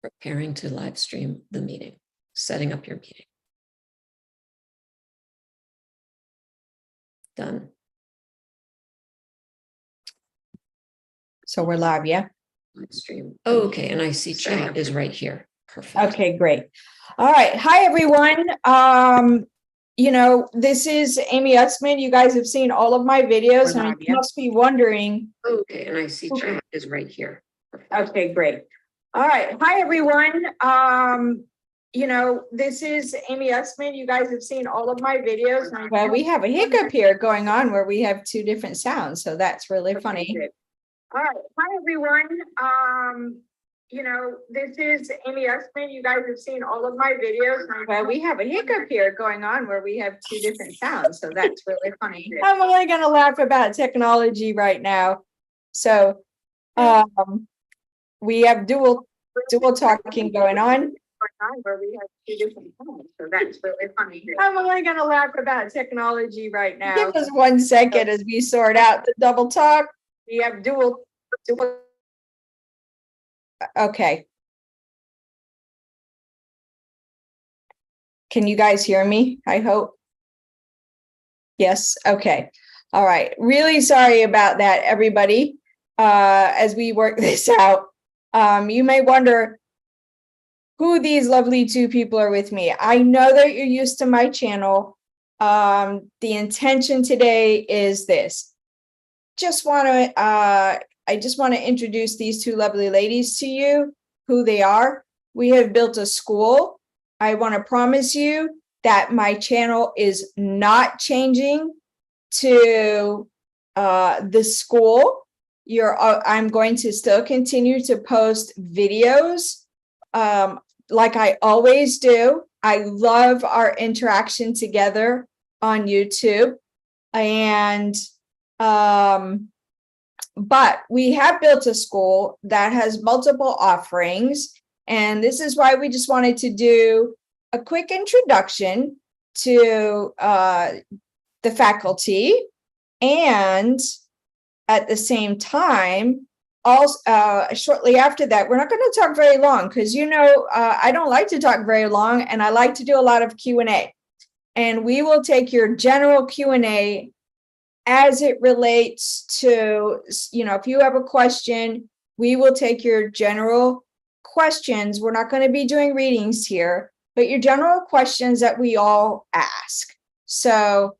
Preparing to live stream the meeting, setting up your meeting. Done. So we're live, yeah? Live stream. Oh, okay, and I see chat is right here. Perfect. Okay, great. All right. Hi, everyone. This is Amy Utsman. You guys have seen all of my videos, and you must be wondering. Okay, and I see chat is right here. Perfect. Okay, great. All right. Hi, everyone. This is Amy Utsman. You guys have seen all of my videos. Well, we have a hiccup here going on where we have two different sounds, so that's really funny. All right. Hi, everyone. This is Amy Utsman. You guys have seen all of my videos. Well, we have a hiccup here going on where we have two different sounds, so that's really funny. I'm only going to laugh about technology right now. So, we have dual talking going on. Where we have two different sounds, so that's really funny. I'm only going to laugh about technology right now. Give us 1 second as we sort out the double talk. We have dual. Okay. Can you guys hear me? I hope. Yes. Okay. All right. Really sorry about that, everybody. As we work this out, you may wonder who these lovely two people are with me. I know that you're used to my channel. The intention today is this. I just want to introduce these two lovely ladies to you, who they are. We have built a school. I want to promise you that my channel is not changing to the school. I'm going to still continue to post videos like I always do. I love our interaction together on YouTube. And but we have built a school that has multiple offerings, and this is why we just wanted to do a quick introduction to the faculty, and at the same time, also shortly after that, we're not going to talk very long because I don't like to talk very long, and I like to do a lot of Q&A, and we will take your general Q&A as it relates to, if you have a question, we will take your general questions. We're not going to be doing readings here, but your general questions that we all ask. So,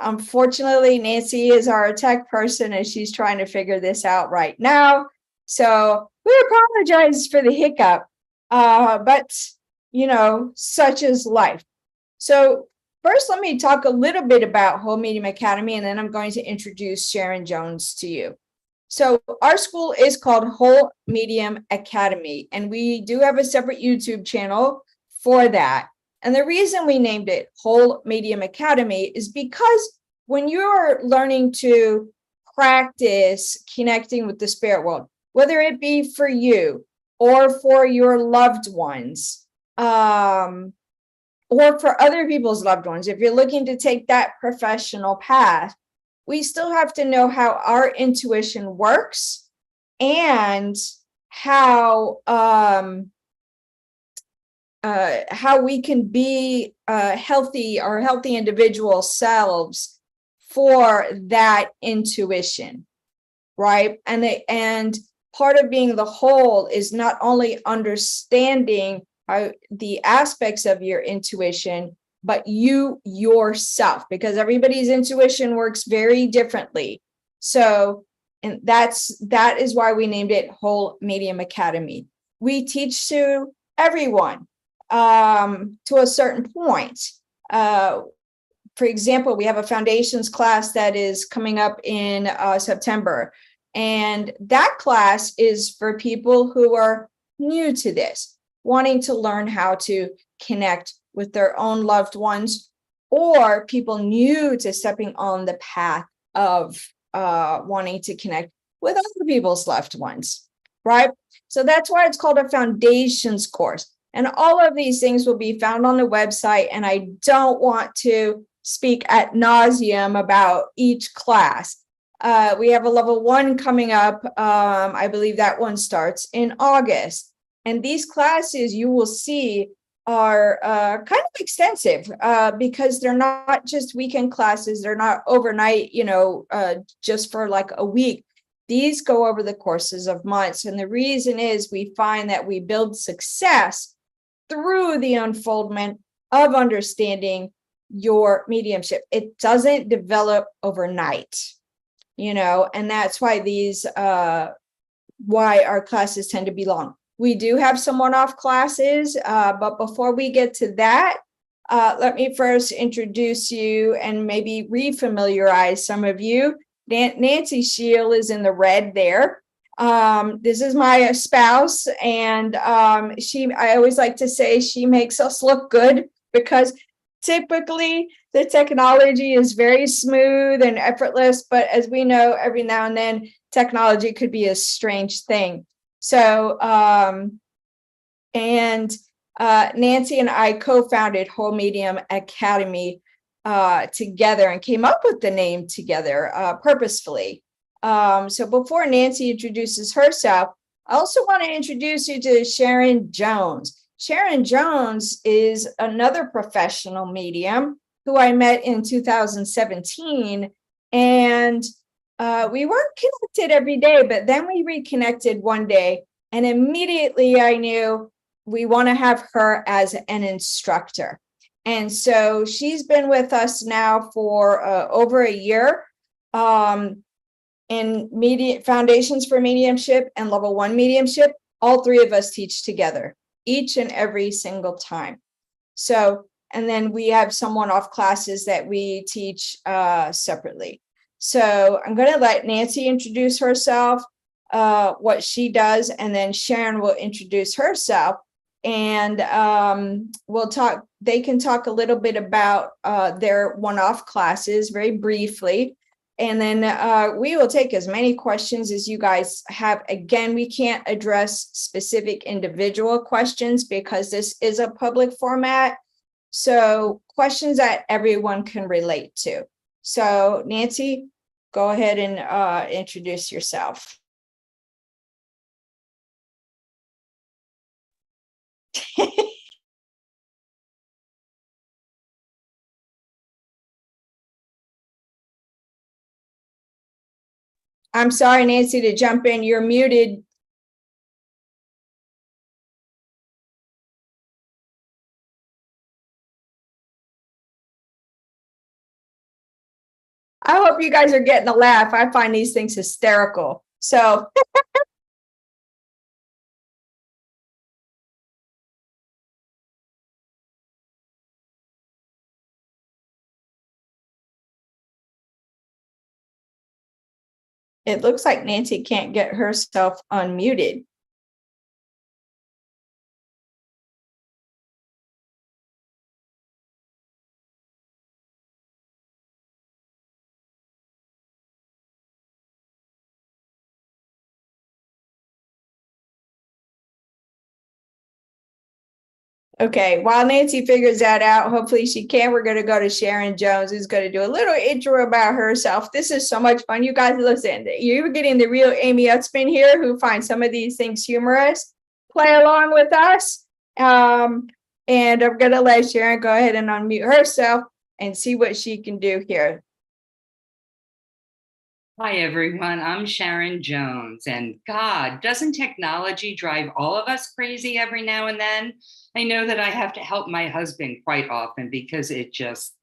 unfortunately, Nancy is our tech person and she's trying to figure this out right now. So we apologize for the hiccup, but, such is life. So, first, let me talk a little bit about Whole Medium Academy, and then I'm going to introduce Sharon Jones to you. So our school is called Whole Medium Academy, and we do have a separate YouTube channel for that. And the reason we named it Whole Medium Academy is because when you're learning to practice connecting with the spirit world, whether it be for you or for your loved ones, or for other people's loved ones, if you're looking to take that professional path, we still have to know how our intuition works and how we can be healthy individual selves for that intuition, right? And part of being the whole is not only understanding the aspects of your intuition, but you yourself, because everybody's intuition works very differently. So, and that is why we named it Whole Medium Academy. We teach to everyone to a certain point. For example, we have a foundations class that is coming up in September, and that class is for people who are new to this, wanting to learn how to connect with their own loved ones, or people new to stepping on the path of wanting to connect with other people's loved ones, right? So that's why it's called a foundations course. And all of these things will be found on the website, and I don't want to speak ad nauseum about each class. We have a level 1 coming up. I believe that one starts in August. And these classes you will see are kind of extensive because they're not just weekend classes. They're not overnight, just for like a week. These go over the courses of months. And the reason is we find that we build success through the unfoldment of understanding your mediumship. It doesn't develop overnight, and that's why why our classes tend to be long. We do have some one-off classes, but before we get to that, let me first introduce you and maybe refamiliarize some of you. Nancy Scheel is in the red there. This is my spouse, and I always like to say she makes us look good, because typically the technology is very smooth and effortless, but as we know, every now and then technology could be a strange thing. So, Nancy and I co-founded Whole Medium Academy together and came up with the name together purposefully. So before Nancy introduces herself, I also want to introduce you to Sharon Jones. Sharon Jones is another professional medium who I met in 2017, and we weren't connected every day, but then we reconnected one day, and immediately I knew we want to have her as an instructor. And so she's been with us now for over a year in Foundations for Mediumship and Level 1 Mediumship. All three of us teach together each and every single time. So, and then we have some one-off classes that we teach separately. So I'm going to let Nancy introduce herself, what she does, and then Sharon will introduce herself, and they can talk a little bit about their one-off classes very briefly. And then we will take as many questions as you guys have. Again, we can't address specific individual questions because this is a public format. So questions that everyone can relate to. So Nancy, go ahead and introduce yourself. I'm sorry, Nancy, to jump in. You're muted. I hope you guys are getting a laugh. I find these things hysterical. So it looks like Nancy can't get herself unmuted. Okay, while Nancy figures that out, hopefully she can, we're going to go to Sharon Jones, who's going to do a little intro about herself. This is so much fun. You guys listen, you're getting the real Amy Utsman here, who finds some of these things humorous. Play along with us. And I'm going to let Sharon go ahead and unmute herself and see what she can do here. Hi, everyone. I'm Sharon Jones. And God, doesn't technology drive all of us crazy every now and then? I know that I have to help my husband quite often because it just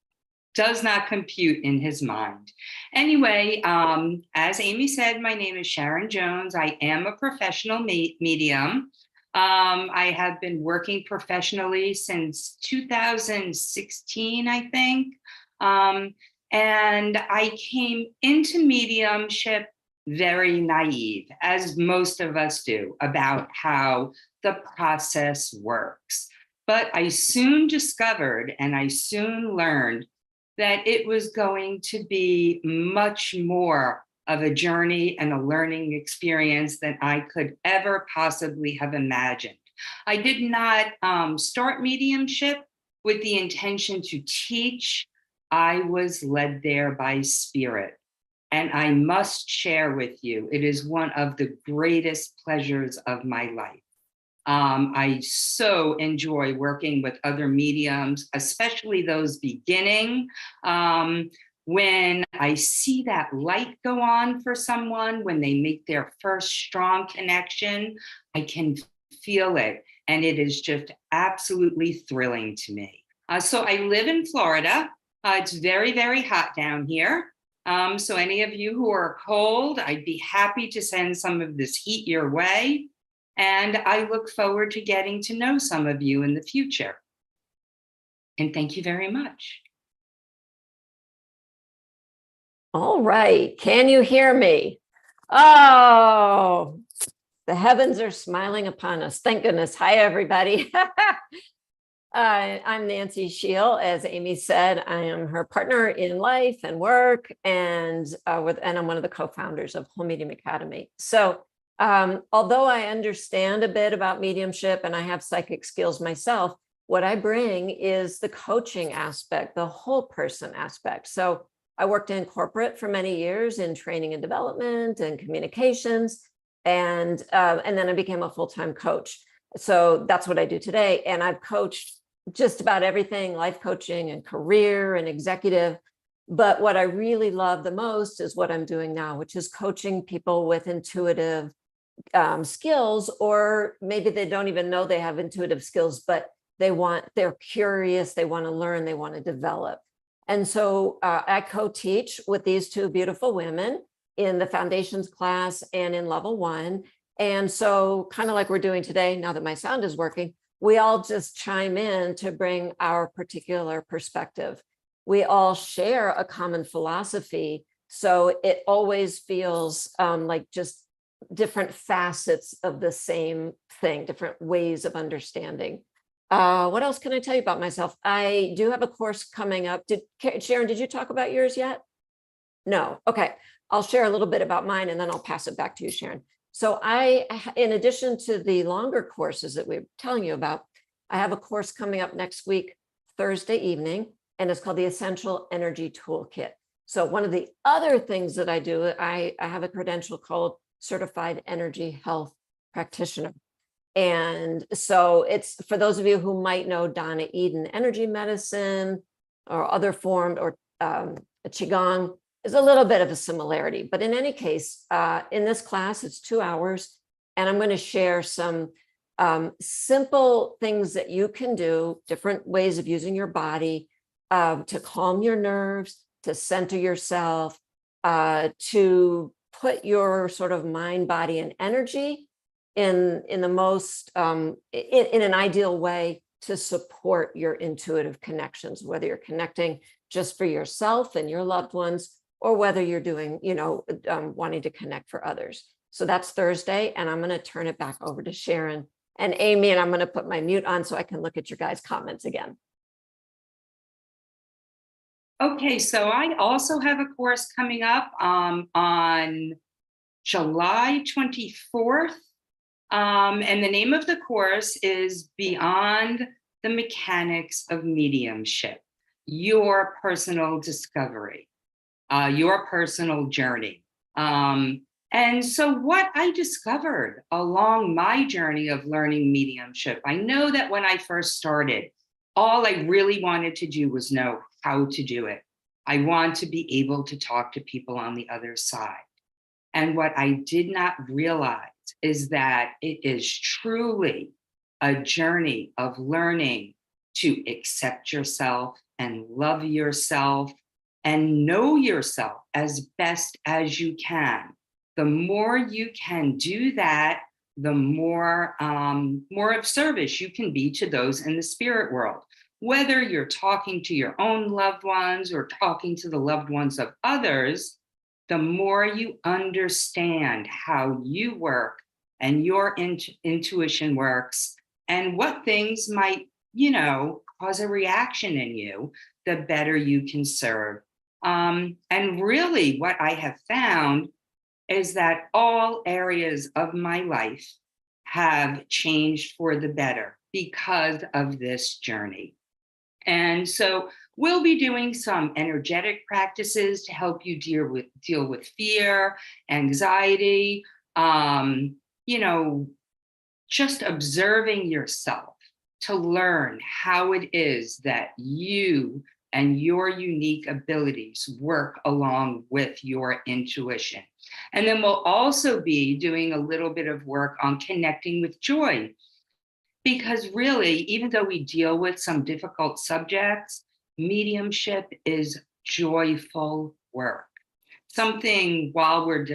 does not compute in his mind. Anyway, as Amy said, my name is Sharon Jones. I am a professional medium. I have been working professionally since 2016, I think. And I came into mediumship very naive, as most of us do, about how the process works. But I soon discovered and I soon learned that it was going to be much more of a journey and a learning experience than I could ever possibly have imagined. I did not start mediumship with the intention to teach. I was led there by spirit. And I must share with you, it is one of the greatest pleasures of my life. I so enjoy working with other mediums, especially those beginning. When I see that light go on for someone, when they make their first strong connection, I can feel it. And it is just absolutely thrilling to me. So I live in Florida. It's very, very hot down here. So any of you who are cold, I'd be happy to send some of this heat your way. And I look forward to getting to know some of you in the future. And thank you very much. All right. Can you hear me? Oh, the heavens are smiling upon us. Thank goodness. Hi, everybody. I'm Nancy Scheel. As Amy said, I am her partner in life and work, and I'm one of the co-founders of Whole Medium Academy. So although I understand a bit about mediumship and I have psychic skills myself, what I bring is the coaching aspect, the whole person aspect. So I worked in corporate for many years in training and development and communications, and then I became a full-time coach. So that's what I do today. And I've coached just about everything, life coaching and career and executive. But what I really love the most is what I'm doing now, which is coaching people with intuitive skills, or maybe they don't even know they have intuitive skills, but they're curious, they want to learn, they want to develop. And so I co-teach with these two beautiful women in the foundations class and in level 1. And so kind of like we're doing today, now that my sound is working, we all just chime in to bring our particular perspective. We all share a common philosophy. So it always feels like just different facets of the same thing, different ways of understanding. What else can I tell you about myself? I do have a course coming up. Sharon, did you talk about yours yet? No. Okay. I'll share a little bit about mine and then I'll pass it back to you, Sharon. So in addition to the longer courses that we're telling you about, I have a course coming up next week, Thursday evening, and it's called the Essential Energy Toolkit. So one of the other things that I do, I have a credential called Certified Energy Health Practitioner. And so it's for those of you who might know Donna Eden energy medicine or other form, or Qigong, is a little bit of a similarity. But in any case, in this class, it's 2 hours, and I'm going to share some simple things that you can do, different ways of using your body to calm your nerves, to center yourself, to put your sort of mind, body, and energy in the most in an ideal way to support your intuitive connections, whether you're connecting just for yourself and your loved ones, or whether you're doing, wanting to connect for others. So that's Thursday, and I'm going to turn it back over to Sharon and Amy, and I'm going to put my mute on so I can look at your guys' comments again. Okay, so I also have a course coming up on July 24th. And the name of the course is Beyond the Mechanics of Mediumship, Your Personal Discovery, Your Personal Journey. And so what I discovered along my journey of learning mediumship, I know that when I first started, all I really wanted to do was know how to do it. I want to be able to talk to people on the other side. And what I did not realize is that it is truly a journey of learning to accept yourself and love yourself and know yourself as best as you can. The more you can do that, the more of service you can be to those in the spirit world. Whether you're talking to your own loved ones or talking to the loved ones of others, the more you understand how you work and your intuition works and what things might, cause a reaction in you, the better you can serve. And really what I have found is that all areas of my life have changed for the better because of this journey. And so We'll be doing some energetic practices to help you deal with fear, anxiety, you know, just observing yourself to learn how it is that you and your unique abilities work along with your intuition. And then we'll also be doing a little bit of work on connecting with joy. Because really, even though we deal with some difficult subjects, mediumship is joyful work. Something while we're,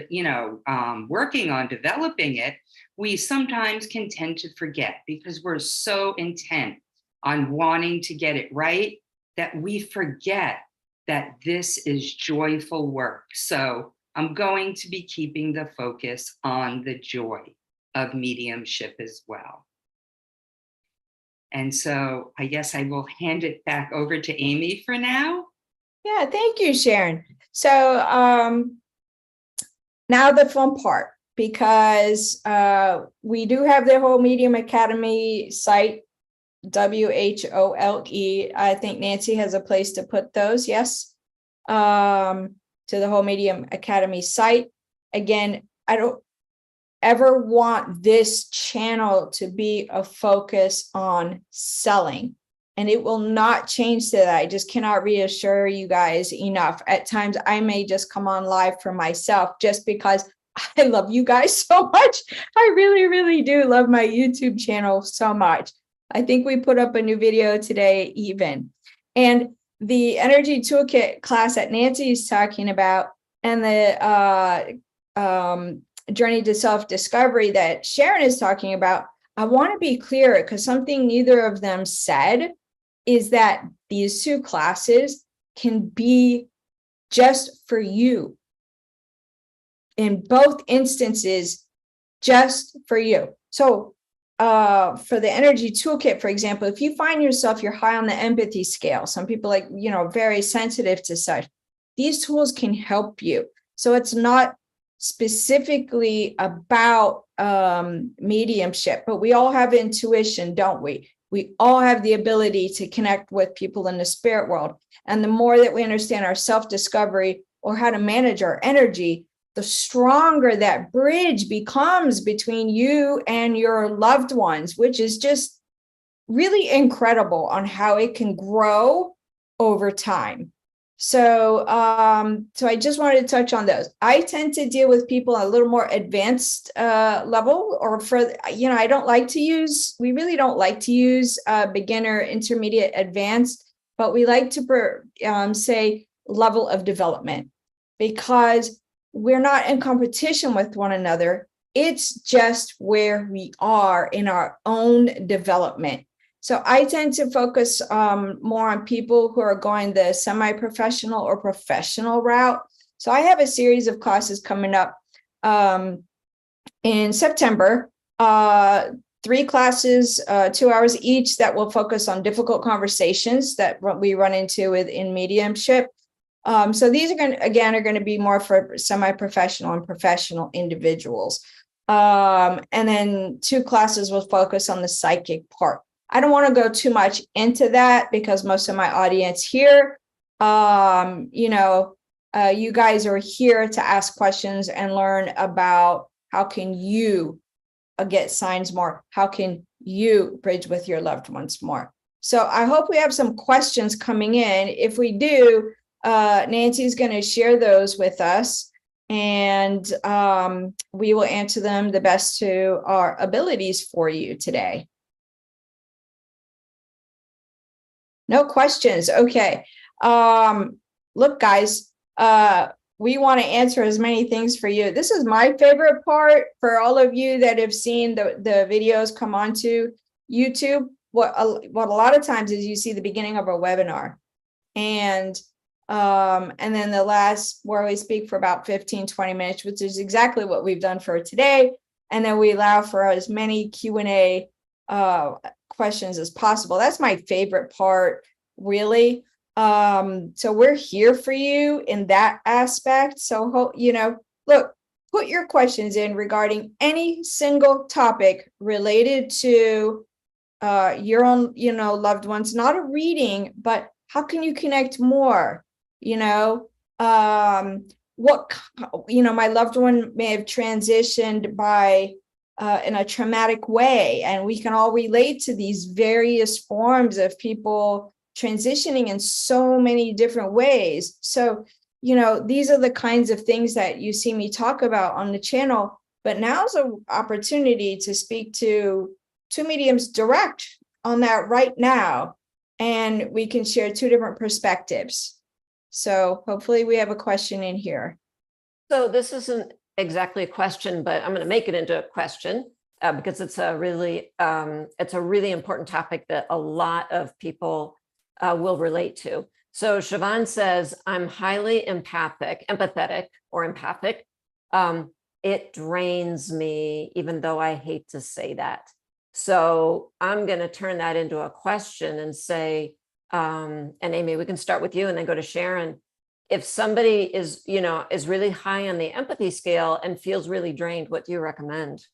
working on developing it, we sometimes can tend to forget because we're so intent on wanting to get it right that we forget that this is joyful work. So I'm going to be keeping the focus on the joy of mediumship as well. And so I guess I will hand it back over to Amy for now. Yeah, thank you, Sharon. So now the fun part, because we do have the whole Medium Academy site, WHOLE. I think Nancy has a place to put those, yes, to the whole Medium Academy site. Again, I don't ever want this channel to be a focus on selling, and it will not change to that. I just cannot reassure you guys enough. At times I may just come on live for myself just because I love you guys so much. I really, really do love my YouTube channel so much. I think we put up a new video today even. And the energy toolkit class that Nancy is talking about, and the journey to self-discovery that Sharon is talking about, I want to be clear, because something neither of them said is that these two classes can be just for you. In both instances, just for you. So for the energy toolkit, for example, if you find yourself, you're high on the empathy scale, some people very sensitive to such, these tools can help you. So it's not specifically about mediumship, but we all have intuition, don't we? We all have the ability to connect with people in the spirit world. And the more that we understand our self-discovery or how to manage our energy, the stronger that bridge becomes between you and your loved ones, which is just really incredible on how it can grow over time. So I just wanted to touch on those. I tend to deal with people at a little more advanced level, or for, I don't like to use, we really don't like to use beginner, intermediate, advanced, but we like to say level of development, because we're not in competition with one another. It's just where we are in our own development. So I tend to focus more on people who are going the semi-professional or professional route. So I have a series of classes coming up in September, 3 classes, 2 hours each, that will focus on difficult conversations that we run into in mediumship. So these are going to be more for semi-professional and professional individuals. And then 2 classes will focus on the psychic part. I don't want to go too much into that because most of my audience here, you guys are here to ask questions and learn about how can you get signs more? How can you bridge with your loved ones more? So I hope we have some questions coming in. If we do, Nancy's going to share those with us, and we will answer them the best to our abilities for you today. No questions. Okay. Look, guys, we want to answer as many things for you. This is my favorite part for all of you that have seen the videos come onto YouTube. What a lot of times is you see the beginning of a webinar, and then the last, where we speak for about 15-20 minutes, which is exactly what we've done for today. And then we allow for as many Q&A questions as possible. That's my favorite part, really. So we're here for you in that aspect. So, look, put your questions in regarding any single topic related to your own, loved ones, not a reading, but how can you connect more? My loved one may have transitioned by in a traumatic way, and we can all relate to these various forms of people transitioning in so many different ways. So, these are the kinds of things that you see me talk about on the channel. But now's an opportunity to speak to two mediums direct on that right now, and we can share two different perspectives. So hopefully we have a question in here. So this isn't exactly a question, but I'm going to make it into a question because it's a really important topic that a lot of people will relate to. So Siobhan says, I'm highly empathetic. It drains me, even though I hate to say that. So I'm going to turn that into a question and say, and Amy, we can start with you and then go to Sharon. If somebody is really high on the empathy scale and feels really drained, what do you recommend?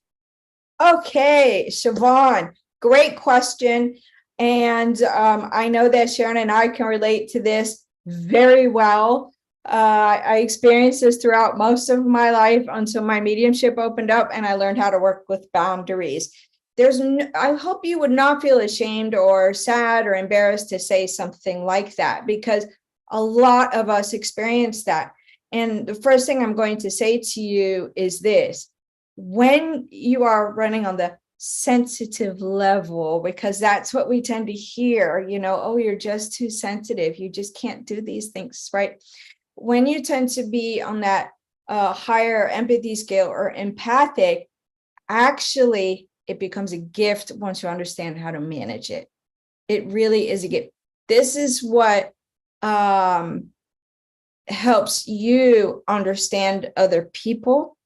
Okay, Siobhan, great question. And I know that Sharon and I can relate to this very well. I experienced this throughout most of my life until my mediumship opened up and I learned how to work with boundaries. I hope you would not feel ashamed or sad or embarrassed to say something like that, because a lot of us experience that. And the first thing I'm going to say to you is this: when you are running on the sensitive level, because that's what we tend to hear, oh, you're just too sensitive, you just can't do these things, right? When you tend to be on that higher empathy scale or empathic, actually, it becomes a gift once you understand how to manage it. It really is a gift. This is what helps you understand other people,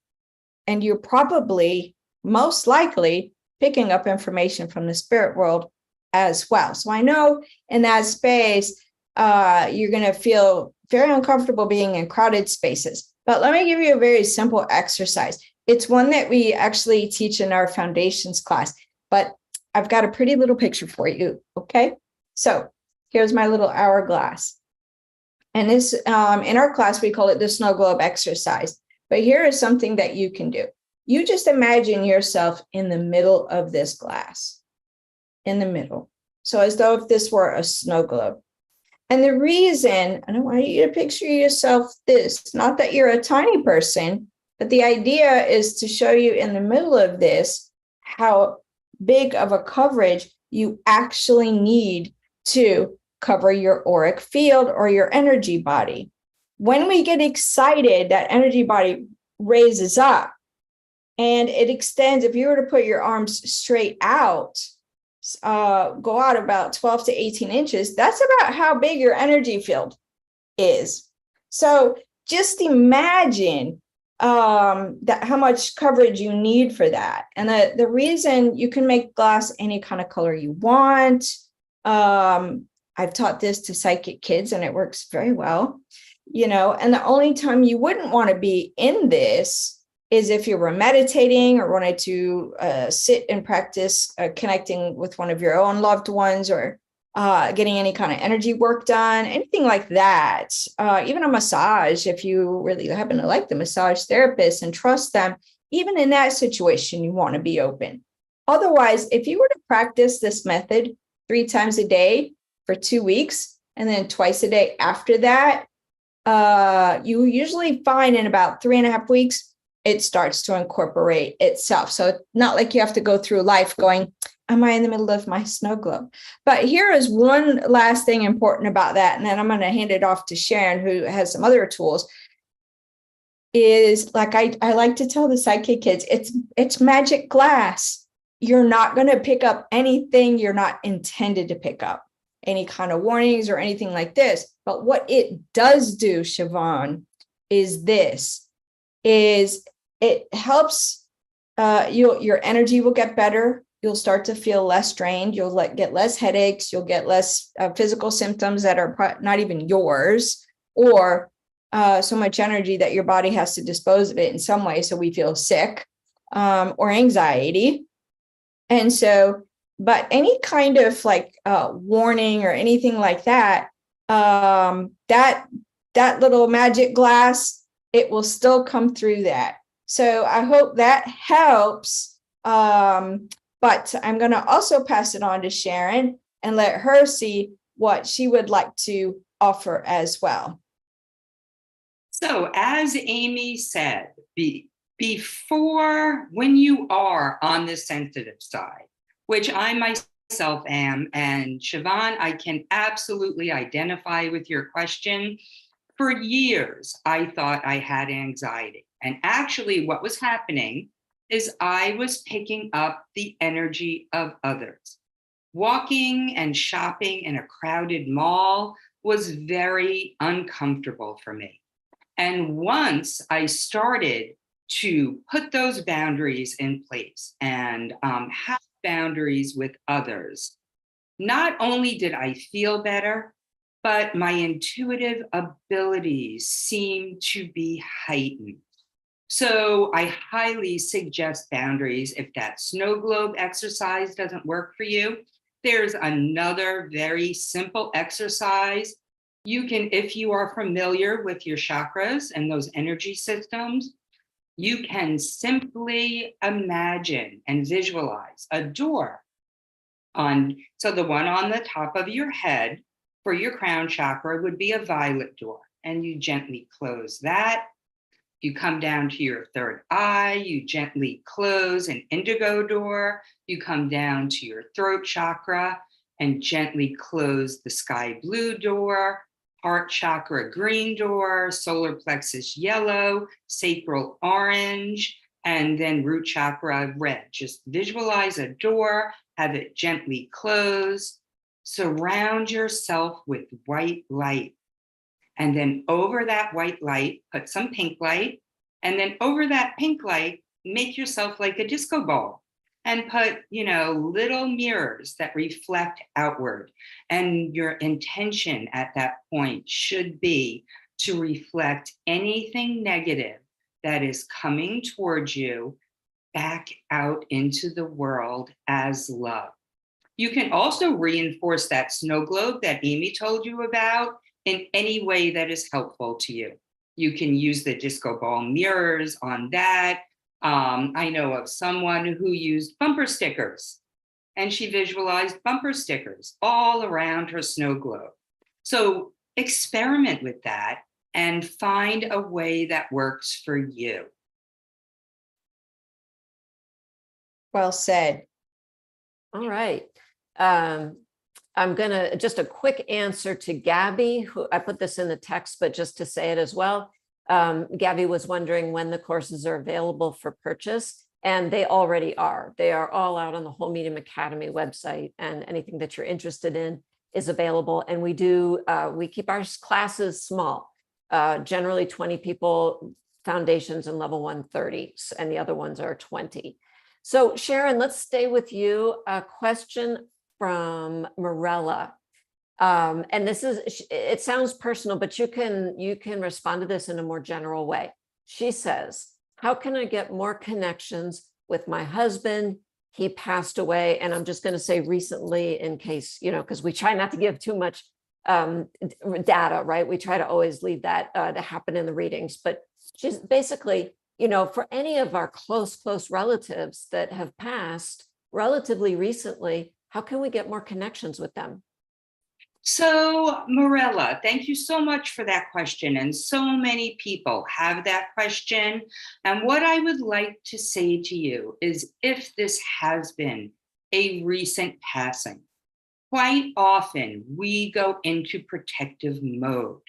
and you're probably most likely picking up information from the spirit world as well. So I know in that space, you're going to feel very uncomfortable being in crowded spaces. But let me give you a very simple exercise. It's one that we actually teach in our foundations class, but I've got a pretty little picture for you. Okay. So here's my little hourglass. And this, in our class, we call it the snow globe exercise. But here is something that you can do. You just imagine yourself in the middle of this glass, in the middle. So as though if this were a snow globe. And the reason, I don't want you to picture yourself this, not that you're a tiny person, but the idea is to show you in the middle of this how big of a coverage you actually need to cover your auric field or your energy body. When we get excited, that energy body raises up and it extends. If you were to put your arms straight out, go out about 12 to 18 inches, that's about how big your energy field is. So just imagine that how much coverage you need for that. And the reason you can make glass any kind of color you want. I've taught this to psychic kids and it works very well, and the only time you wouldn't want to be in this is if you were meditating or wanted to sit and practice connecting with one of your own loved ones, or getting any kind of energy work done, anything like that. Even a massage, if you really happen to like the massage therapist and trust them, even in that situation, you want to be open. Otherwise, if you were to practice this method 3 times a day for 2 weeks, and then twice a day after that, you usually find in about 3.5 weeks, it starts to incorporate itself. So it's not like you have to go through life going, am I in the middle of my snow globe? But here is one last thing important about that. And then I'm going to hand it off to Sharon, who has some other tools. Is like, I like to tell the psychic kids, it's magic glass. You're not going to pick up anything you're not intended to pick up, any kind of warnings or anything like this. But what it does do, Siobhan, is it helps your energy will get better. You'll start to feel less drained. You'll get less headaches. You'll get less physical symptoms that are not even yours, or so much energy that your body has to dispose of it in some way. So we feel sick or anxiety. And so, but any kind of like warning or anything like that, that little magic glass, it will still come through that. So I hope that helps. But I'm going to also pass it on to Sharon and let her see what she would like to offer as well. So, as Amy said, before, when you are on the sensitive side, which I myself am, and Siobhan, I can absolutely identify with your question. For years, I thought I had anxiety. And actually, what was happening is I was picking up the energy of others. Walking and shopping in a crowded mall was very uncomfortable for me. And once I started to put those boundaries in place and have boundaries with others, not only did I feel better, but my intuitive abilities seemed to be heightened. So I highly suggest boundaries. If that snow globe exercise doesn't work for you, there's another very simple exercise. You can, if you are familiar with your chakras and those energy systems, you can simply imagine and visualize a door so the one on the top of your head for your crown chakra would be a violet door, and you gently close that. You come down to your third eye, you gently close an indigo door. You come down to your throat chakra and gently close the sky blue door, heart chakra green door, solar plexus yellow, sacral orange, and then root chakra red. Just visualize a door, have it gently close, surround yourself with white light. And then over that white light, put some pink light. And then over that pink light, make yourself like a disco ball and put, little mirrors that reflect outward. And your intention at that point should be to reflect anything negative that is coming towards you back out into the world as love. You can also reinforce that snow globe that Amy told you about in any way that is helpful to you. You can use the disco ball mirrors on that. I know of someone who used bumper stickers, and she visualized bumper stickers all around her snow globe. So experiment with that and find a way that works for you. Well said. All right. I'm going to just a quick answer to Gabby, who I put this in the text, but just to say it as well. Gabby was wondering when the courses are available for purchase, and they already are. They are all out on the Whole Medium Academy website, and anything that you're interested in is available. And we keep our classes small, generally 20 people, foundations and level 130, and the other ones are 20. So Sharon, let's stay with you. A question from Morella. And it sounds personal, but you can respond to this in a more general way. She says, how can I get more connections with my husband? He passed away. And I'm just going to say recently, in case, because we try not to give too much data, right? We try to always leave that to happen in the readings, but she's basically, for any of our close relatives that have passed relatively recently, how can we get more connections with them? So, Morella, thank you so much for that question. And so many people have that question. And what I would like to say to you is, if this has been a recent passing, quite often we go into protective mode.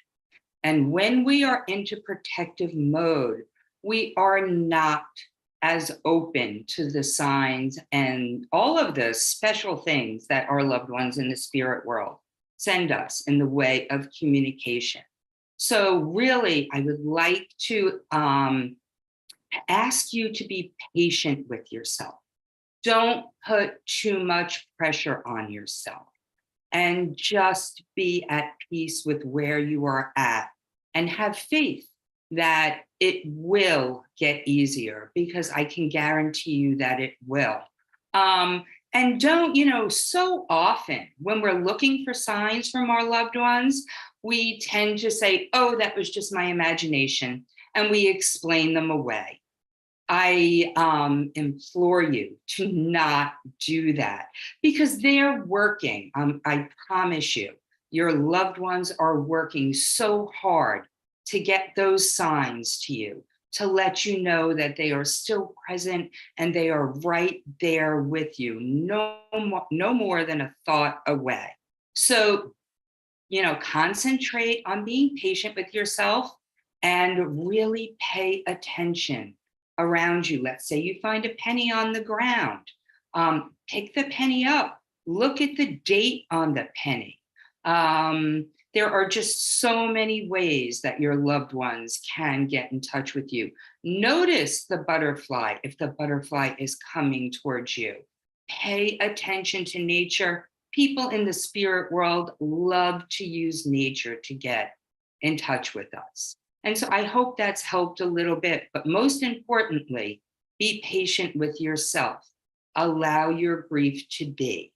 And when we are into protective mode, we are not as open to the signs and all of the special things that our loved ones in the spirit world send us in the way of communication. So really, I would like to ask you to be patient with yourself. Don't put too much pressure on yourself, and just be at peace with where you are at, and have faith that it will get easier, because I can guarantee you that it will. And don't, so often when we're looking for signs from our loved ones, we tend to say, oh, that was just my imagination, and we explain them away. I implore you to not do that, because they're working. I promise you, your loved ones are working so hard to get those signs to you, to let you know that they are still present and they are right there with you, no more than a thought away. So, concentrate on being patient with yourself and really pay attention around you. Let's say you find a penny on the ground. Pick the penny up, look at the date on the penny. There are just so many ways that your loved ones can get in touch with you. Notice the butterfly if the butterfly is coming towards you. Pay attention to nature. People in the spirit world love to use nature to get in touch with us. And so I hope that's helped a little bit, but most importantly, be patient with yourself. Allow your grief to be,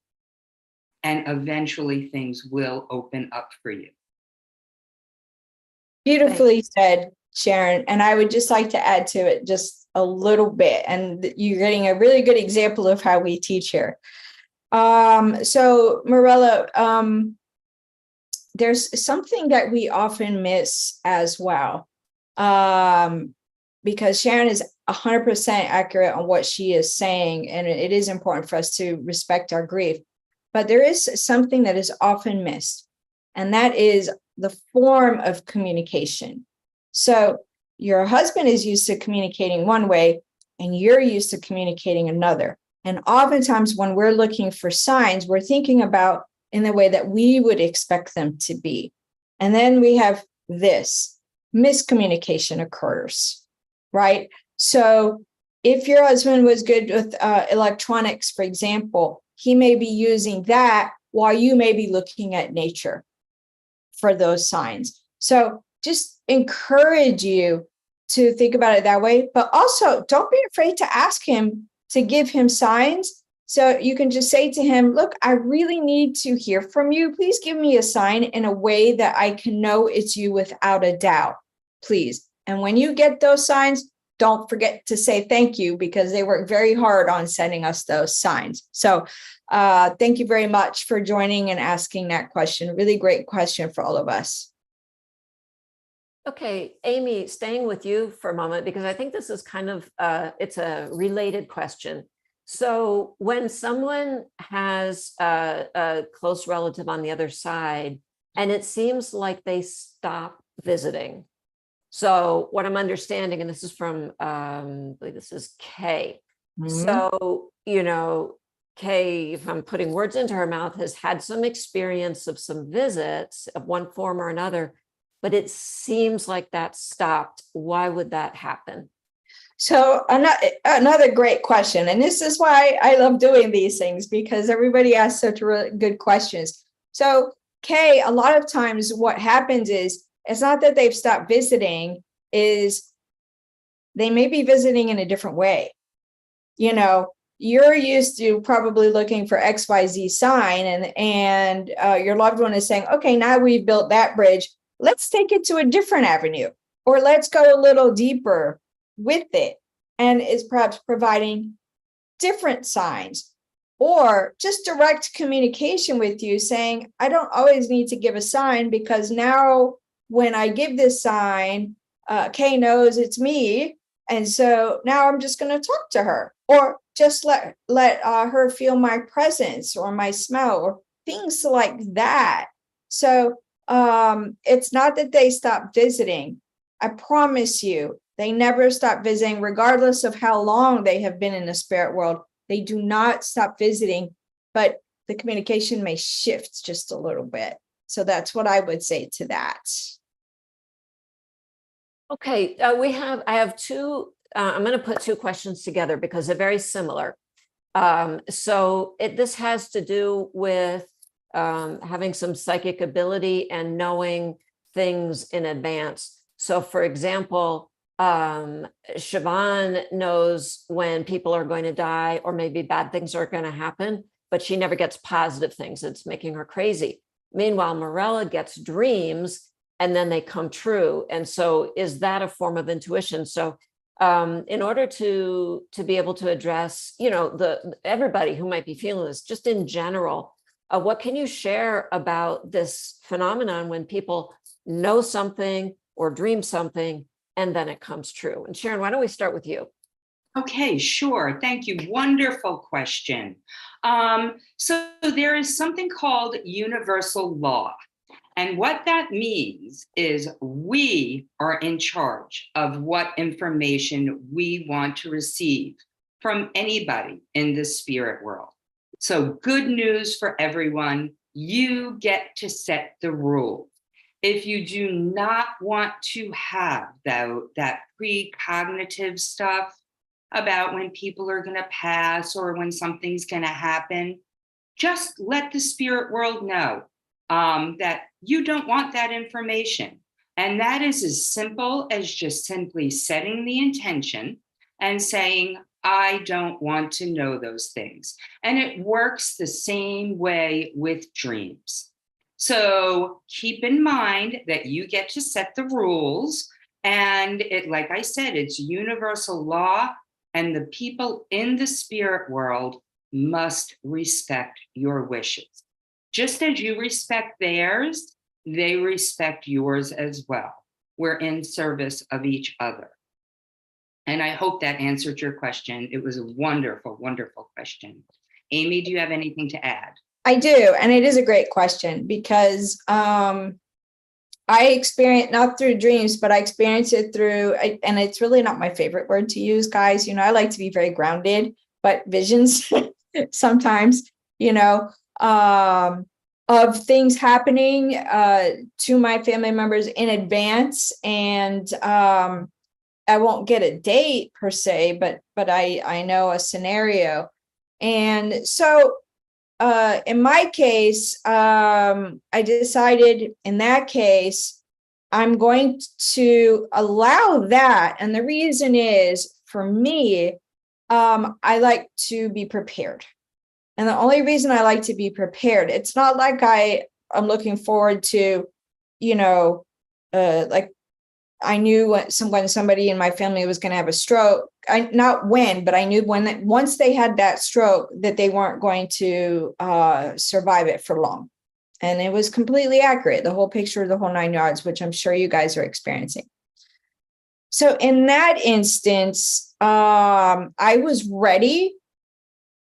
and eventually things will open up for you. Beautifully said, Sharon. And I would just like to add to it just a little bit. And you're getting a really good example of how we teach here. So Morella, there's something that we often miss as well. Because Sharon is 100% accurate on what she is saying, and it is important for us to respect our grief. But there is something that is often missed, and that is the form of communication. So your husband is used to communicating one way, and you're used to communicating another. And oftentimes when we're looking for signs, we're thinking about in the way that we would expect them to be. And then we have this miscommunication occurs, right? So if your husband was good with electronics, for example, he may be using that while you may be looking at nature for those signs. So just encourage you to think about it that way, but also don't be afraid to ask him to give him signs. So you can just say to him, look, I really need to hear from you. Please give me a sign in a way that I can know it's you without a doubt, please. And when you get those signs, don't forget to say thank you, because they work very hard on sending us those signs. So thank you very much for joining and asking that question. Really great question for all of us. Okay, Amy, staying with you for a moment, because I think this is kind of, it's a related question. So when someone has a close relative on the other side, and it seems like they stop visiting. So what I'm understanding, and this is from, I believe this is Kay. So, Kay, if I'm putting words into her mouth, has had some experience of some visits of one form or another, but it seems like that stopped. Why would that happen? So another great question. And this is why I love doing these things, because everybody asks such really good questions. So Kay, a lot of times what happens is, it's not that they've stopped visiting, is they may be visiting in a different way. You're used to probably looking for XYZ sign, and your loved one is saying, okay, now we've built that bridge. Let's take it to a different avenue, or let's go a little deeper with it, and is perhaps providing different signs, or just direct communication with you saying, I don't always need to give a sign, because now when I give this sign, Kay knows it's me. And so now I'm just going to talk to her, or just let her feel my presence or my smell or things like that. So it's not that they stop visiting. I promise you, they never stop visiting, regardless of how long they have been in the spirit world. They do not stop visiting, but the communication may shift just a little bit. So that's what I would say to that. Okay, I have two, I'm going to put two questions together because they're very similar. So this has to do with having some psychic ability and knowing things in advance. So for example, Siobhan knows when people are going to die, or maybe bad things are going to happen, but she never gets positive things. It's making her crazy. Meanwhile, Morella gets dreams and then they come true. And so is that a form of intuition? So in order to be able to address, everybody who might be feeling this, just in general, what can you share about this phenomenon when people know something or dream something and then it comes true? And Sharon, why don't we start with you? Okay, sure. Thank you. Wonderful question. So there is something called universal law. And what that means is we are in charge of what information we want to receive from anybody in the spirit world. So good news for everyone, you get to set the rules. If you do not want to have that precognitive stuff about when people are going to pass or when something's going to happen, just let the spirit world know that you don't want that information. And that is as simple as just simply setting the intention and saying, I don't want to know those things. And it works the same way with dreams. So keep in mind that you get to set the rules. And it, like I said, it's universal law. And the people in the spirit world must respect your wishes. Just as you respect theirs, they respect yours as well. We're in service of each other. And I hope that answered your question. It was a wonderful, wonderful question. Amy, do you have anything to add? I do. And it is a great question because I experience, not through dreams, but I experience it through, and it's really not my favorite word to use, guys. I like to be very grounded, but visions sometimes, of things happening to my family members in advance. And I won't get a date per se, but I know a scenario. And so in my case, I decided in that case, I'm going to allow that. And the reason is, for me, I like to be prepared. And the only reason I like to be prepared, it's not like I'm looking forward to, like I knew when somebody in my family was going to have a stroke. Not when, but I knew once they had that stroke that they weren't going to survive it for long. And it was completely accurate, the whole picture, the whole 9 yards, which I'm sure you guys are experiencing. So in that instance, I was ready,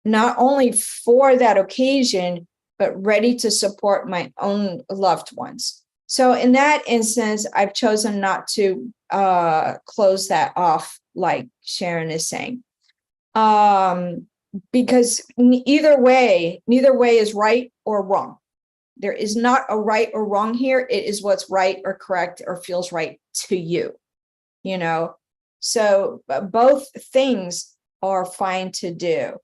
not only for that occasion, but ready to support my own loved ones. So in that instance, I've chosen not to close that off, like Sharon is saying, because neither way is right or wrong. There is not a right or wrong here. It is what's right or correct or feels right to you, So both things are fine to do.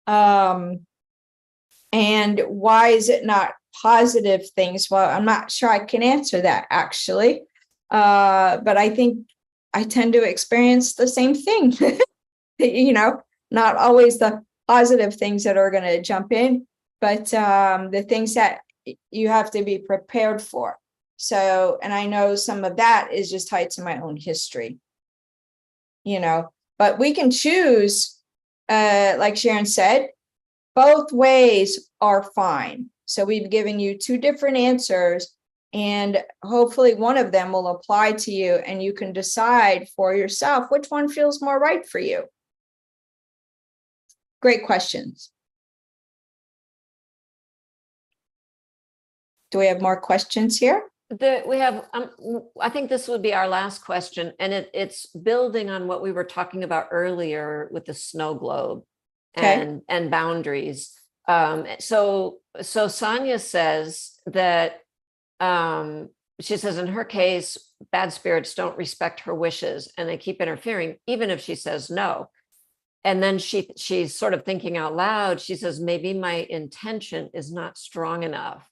And why is it not positive things? Well, I'm not sure I can answer that actually. But I think I tend to experience the same thing, not always the positive things that are going to jump in, but the things that you have to be prepared for. So, and I know some of that is just tied to my own history, but we can choose, like Sharon said, both ways are fine. So we've given you 2 different answers, and hopefully one of them will apply to you and you can decide for yourself which one feels more right for you. Great questions. Do we have more questions here? We have, I think this would be our last question, and it's building on what we were talking about earlier with the snow globe. Okay. And boundaries. So Sonia says that she says in her case, bad spirits don't respect her wishes and they keep interfering, even if she says no. And then she's sort of thinking out loud. She says, maybe my intention is not strong enough.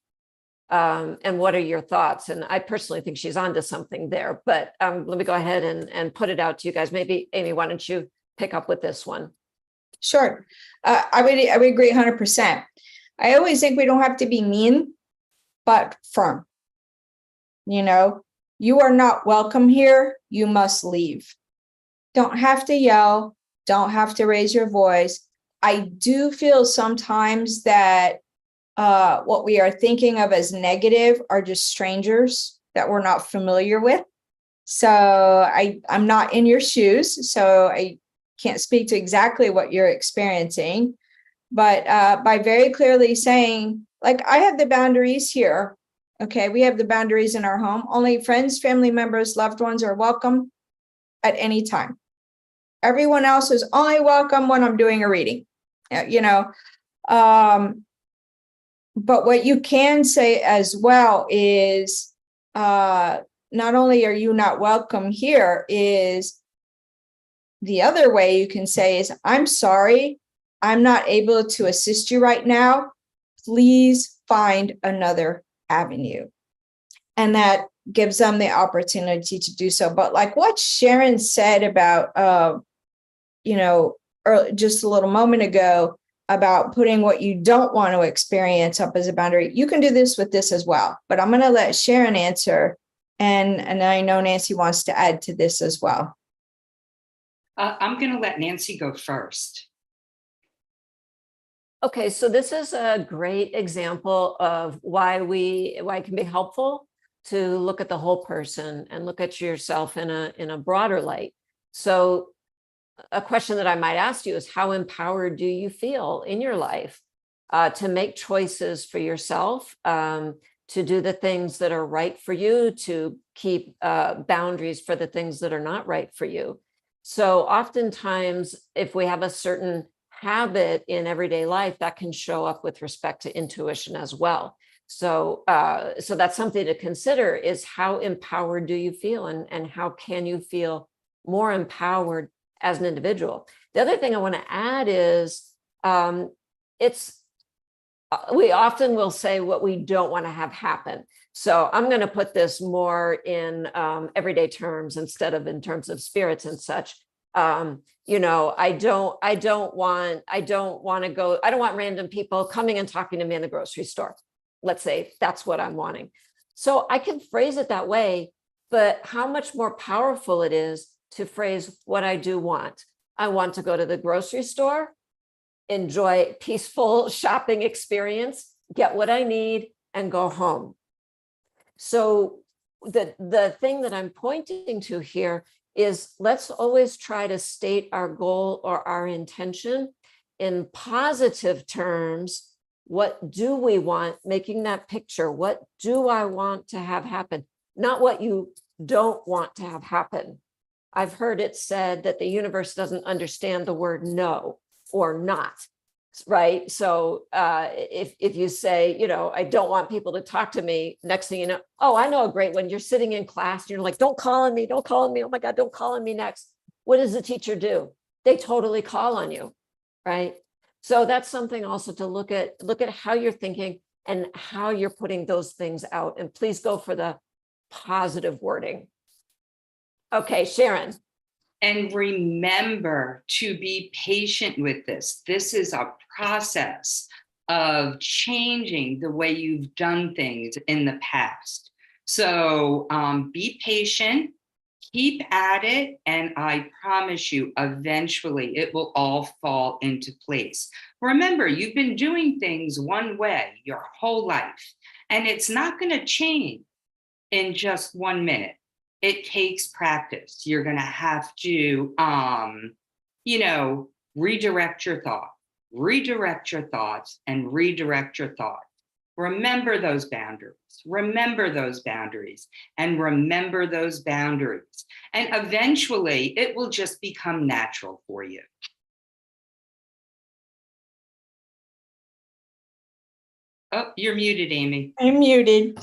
And what are your thoughts? And I personally think she's onto something there, but let me go ahead and put it out to you guys. Maybe Amy, why don't you pick up with this one? Sure. I would agree 100%. I always think we don't have to be mean but firm. You know, you are not welcome here. You must leave. Don't have to yell. Don't have to raise your voice. I do feel sometimes that what we are thinking of as negative are just strangers that we're not familiar with. So I'm not in your shoes, so I can't speak to exactly what you're experiencing. But by very clearly saying, like, I have the boundaries here. Okay, we have the boundaries in our home. Only friends, family members, loved ones are welcome at any time. Everyone else is only welcome when I'm doing a reading. You know, but what you can say as well is, not only are you not welcome here, is the other way you can say is, I'm sorry, I'm not able to assist you right now. Please find another avenue. And that gives them the opportunity to do so. But like what Sharon said about, just a little moment ago, about putting what you don't want to experience up as a boundary, you can do this with this as well. But I'm going to let Sharon answer. And I know Nancy wants to add to this as well. I'm going to let Nancy go first. Okay, so this is a great example of why it can be helpful to look at the whole person and look at yourself in a broader light. So a question that I might ask you is, how empowered do you feel in your life to make choices for yourself, to do the things that are right for you, to keep boundaries for the things that are not right for you? So oftentimes, if we have a certain habit in everyday life, that can show up with respect to intuition as well. So that's something to consider, is how empowered do you feel, and how can you feel more empowered as an individual? The other thing I want to add is we often will say what we don't want to have happen. So I'm going to put this more in everyday terms instead of in terms of spirits and such. I don't want random people coming and talking to me in the grocery store. Let's say that's what I'm wanting. So I can phrase it that way, but how much more powerful it is to phrase what I do want. I want to go to the grocery store, enjoy peaceful shopping experience, get what I need, and go home. So the thing that I'm pointing to here is, let's always try to state our goal or our intention in positive terms. What do we want? Making that picture. What do I want to have happen? Not what you don't want to have happen. I've heard it said that the universe doesn't understand the word no or not, right? So if you say, I don't want people to talk to me, next thing you know, oh, I know a great one. You're sitting in class and you're like, don't call on me. Don't call on me. Oh my God, don't call on me next. What does the teacher do? They totally call on you, right? So that's something also to look at how you're thinking and how you're putting those things out. And please go for the positive wording. Okay, Sharon. And remember to be patient with this. This is a process of changing the way you've done things in the past. So be patient, keep at it, and I promise you, eventually it will all fall into place. Remember, you've been doing things one way your whole life, and it's not going to change in just 1 minute. It takes practice. You're going to have to, redirect your thoughts, and redirect your thoughts. Remember those boundaries, and remember those boundaries. And eventually it will just become natural for you. Oh, you're muted, Amy. I'm muted.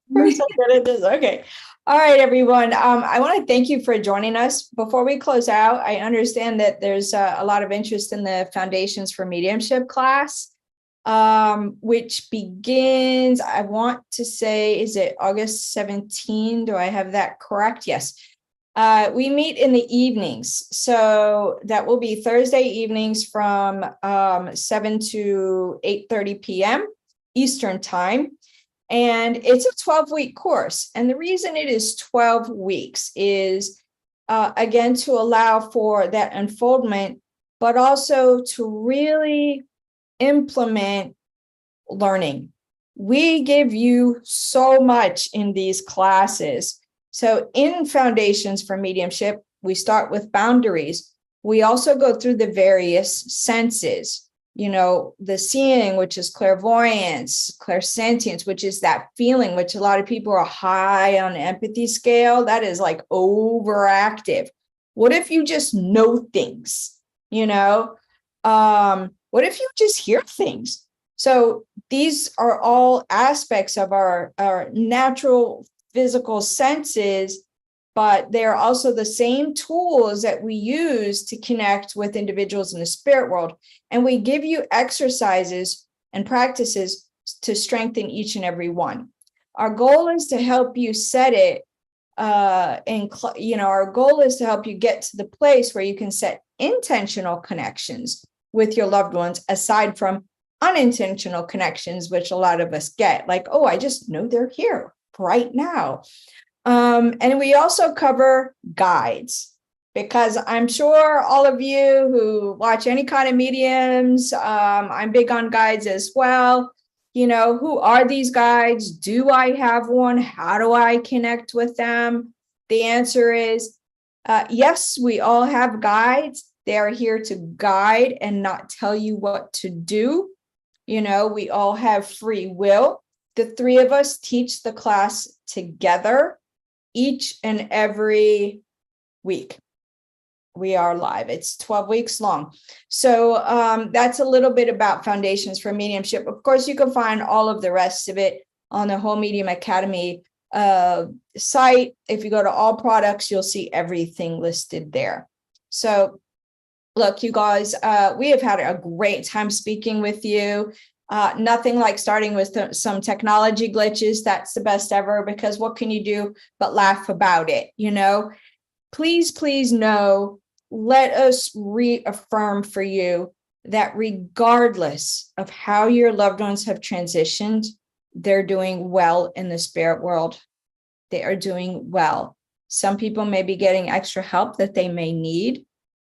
We're so good at this. Okay. All right, everyone. I want to thank you for joining us. Before we close out, I understand that there's a lot of interest in the Foundations for Mediumship class, which begins, I want to say, is it August 17? Do I have that correct? Yes. We meet in the evenings. So that will be Thursday evenings from 7 to 8:30 p.m. Eastern time. And it's a 12-week course. And the reason it is 12 weeks is, again, to allow for that unfoldment, but also to really implement learning. We give you so much in these classes. So in Foundations for Mediumship, we start with boundaries. We also go through the various senses, the seeing, which is clairvoyance, clairsentience, which is that feeling, which a lot of people are high on the empathy scale. That is like overactive. What if you just know things? What if you just hear things? So these are all aspects of our natural physical senses, but they're also the same tools that we use to connect with individuals in the spirit world. And we give you exercises and practices to strengthen each and every one. Our goal is to help you set it. Our goal is to help you get to the place where you can set intentional connections with your loved ones, aside from unintentional connections, which a lot of us get, like, oh, I just know they're here right now. And we also cover guides, because I'm sure all of you who watch any kind of mediums, I'm big on guides as well. Who are these guides? Do I have one? How do I connect with them? The answer is yes, we all have guides. They are here to guide and not tell you what to do. We all have free will. The three of us teach the class together each and every week. We are live. It's 12 weeks long. So that's a little bit about Foundations for Mediumship. Of course, you can find all of the rest of it on the Whole Medium Academy site. If you go to all products, you'll see everything listed there. So look, you guys, we have had a great time speaking with you. Nothing like starting with some technology glitches. That's the best ever, because what can you do but laugh about it? Please know, let us reaffirm for you that regardless of how your loved ones have transitioned, they're doing well in the spirit world. They are doing well. Some people may be getting extra help that they may need,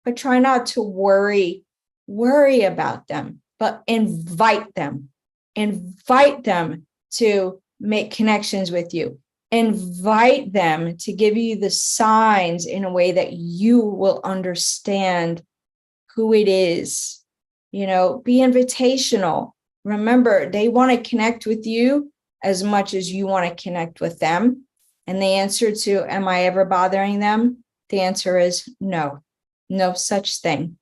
but try not to worry about them, but invite them to make connections with you. Invite them to give you the signs in a way that you will understand who it is. Be invitational. Remember, they want to connect with you as much as you want to connect with them. And the answer to, am I ever bothering them? The answer is no. No such thing.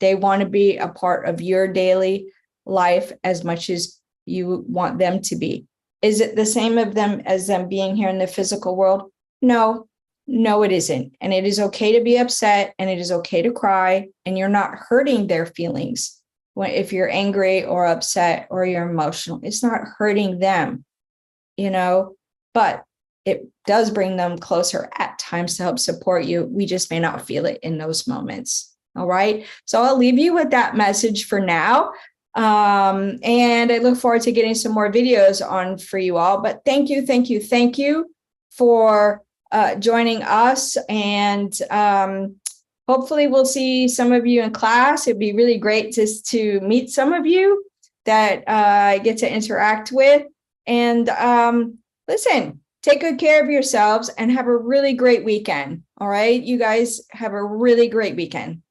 They want to be a part of your daily life as much as you want them to be. Is it the same as them being here in the physical world? No, it isn't. And it is okay to be upset, and it is okay to cry, and you're not hurting their feelings. If you're angry or upset or you're emotional, it's not hurting them, but it does bring them closer at times to help support you. We just may not feel it in those moments. All right. So I'll leave you with that message for now. And I look forward to getting some more videos on for you all. But thank you for joining us. And hopefully we'll see some of you in class. It'd be really great just to meet some of you that I get to interact with. And listen, take good care of yourselves and have a really great weekend. All right. You guys have a really great weekend.